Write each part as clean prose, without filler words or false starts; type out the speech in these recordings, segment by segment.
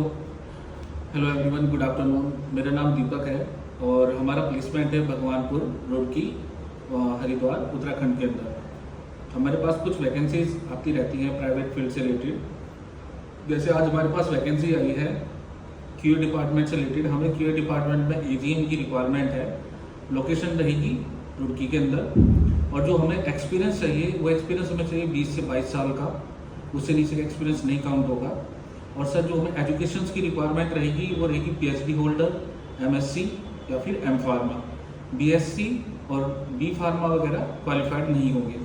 Hello everyone, good afternoon. मेरा नाम दीपक है और हमारा प्लेसमेंट है भगवानपुर रुड़की, हरिद्वार, उत्तराखंड के अंदर। हमारे पास कुछ वैकेंसीज आती रहती हैं प्राइवेट फील्ड से रिलेटेड। जैसे आज हमारे पास वैकेंसी आई है क्यूए डिपार्टमेंट से रिलेटेड। हमें क्यूए डिपार्टमेंट में एजीएम की रिक्वायरमेंट है। लोकेशन रहेगी रुड़की के अंदर और जो हमें एक्सपीरियंस चाहिए वो एक्सपीरियंस हमें चाहिए 20 से 22 साल का। उससे नीचे का एक्सपीरियंस नहीं काउंट होगा। और सर जो हमें एजुकेशन की रिक्वायरमेंट रहेगी वो रहेगी पीएचडी होल्डर, एमएससी या फिर एम फार्मा। बीएससी और बी फार्मा वगैरह क्वालिफाइड नहीं होंगे।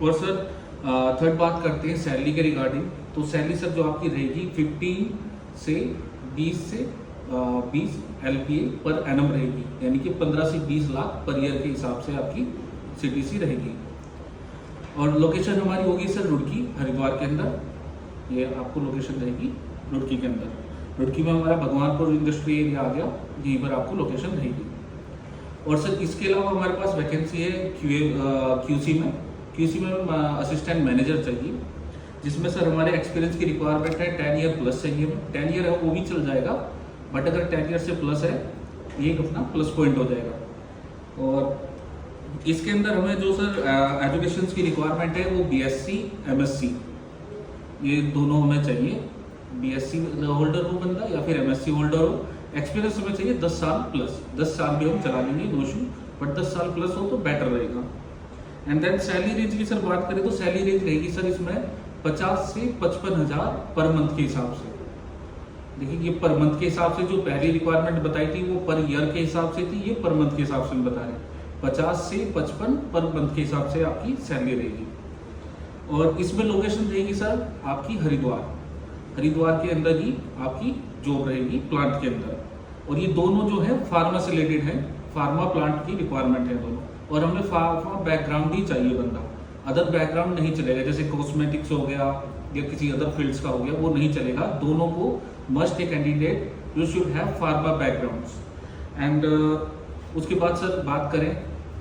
और सर थर्ड बात करते हैं सैलरी के रिगार्डिंग। तो सैलरी सर जो आपकी रहेगी 15 से 20 एलपीए पर एनम रहेगी, यानी कि 15 से 20 लाख पर ईयर के हिसाब से आपकी सीटीसी रहेगी। और लोकेशन हमारी होगी सर रुड़की, हरिद्वार के अंदर। ये आपको लोकेशन रहेगी रुड़की के अंदर। रुड़की में हमारा भगवानपुर इंडस्ट्री एरिया आ गया, यहीं पर आपको लोकेशन रहेगी। और सर इसके अलावा हमारे पास वैकेंसी है क्यूसी में असिस्टेंट मैनेजर चाहिए, जिसमें सर हमारे एक्सपीरियंस की रिक्वायरमेंट है 10 ईयर प्लस चाहिए। 10 ईयर है वो भी चल जाएगा, बट अगर 10 ईयर से प्लस है ये अपना प्लस पॉइंट हो जाएगा। और इसके अंदर हमें जो सर एजुकेशन की रिक्वायरमेंट है वो बीएससी, एमएससी, ये दोनों हमें चाहिए। बीएससी होल्डर हो बंदा या फिर एमएससी होल्डर हो। एक्सपीरियंस हमें चाहिए 10 साल प्लस। 10 साल भी हम चला लेंगे, नो इशू, बट 10 साल प्लस हो तो बेटर रहेगा। एंड देन सैलरी रेंज की सर बात करें तो सैलरी रेंज रहेगी सर इसमें 50 से 55 हज़ार पर मंथ के हिसाब से। देखिए ये पर मंथ के हिसाब से, जो पहली रिक्वायरमेंट बताई थी वो पर ईयर के हिसाब से थी, ये पर मंथ के हिसाब से हम बता रहे हैं। 50 से 55 पर मंथ के हिसाब से आपकी सैलरी रहेगी। और इसमें लोकेशन रहेगी सर आपकी हरिद्वार के अंदर ही आपकी जॉब रहेगी, प्लांट के अंदर। और ये दोनों जो है फार्मा से रिलेटेड है, फार्मा प्लांट की रिक्वायरमेंट है दोनों। और हमें फार्मा बैकग्राउंड ही चाहिए बंदा, अदर बैकग्राउंड नहीं चलेगा। जैसे कॉस्मेटिक्स हो गया या किसी अदर फील्ड्स का हो गया, वो नहीं चलेगा। दोनों को must a candidate you should have pharma backgrounds. And उसके बाद सर बात करें,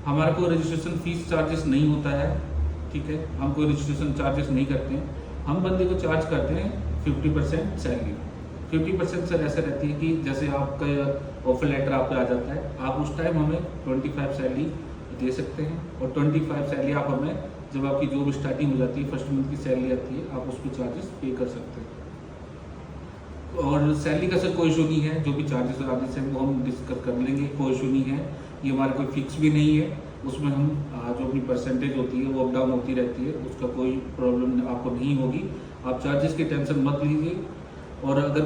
हमारा कोई रजिस्ट्रेशन फीस चार्जेस नहीं होता है, ठीक है। हम कोई रजिस्ट्रेशन चार्जेस नहीं करते हैं। हम बंदे को चार्ज करते हैं 50% सैलरी। 50% सर ऐसे रहती है कि जैसे आपका ऑफर लेटर आप पे आ जाता है, आप उस टाइम हमें 25 सैलरी दे सकते हैं। और 25 सैलरी आप हमें, जब आपकी जॉब स्टार्टिंग हो जाती है, फर्स्ट मंथ की सैलरी आती है, आप उस पर चार्जेस पे कर सकते हैं। और सैलरी का सर कोई इशू नहीं है, जो भी चार्जेस आते हैं वो हम डिस्कस कर लेंगे, कोई इशू नहीं है। ये हमारा कोई फिक्स भी नहीं है, उसमें हम जो अपनी परसेंटेज होती है वो अप डाउन होती रहती है, उसका कोई प्रॉब्लम आपको नहीं होगी। आप चार्जेस की टेंशन मत लीजिए। और अगर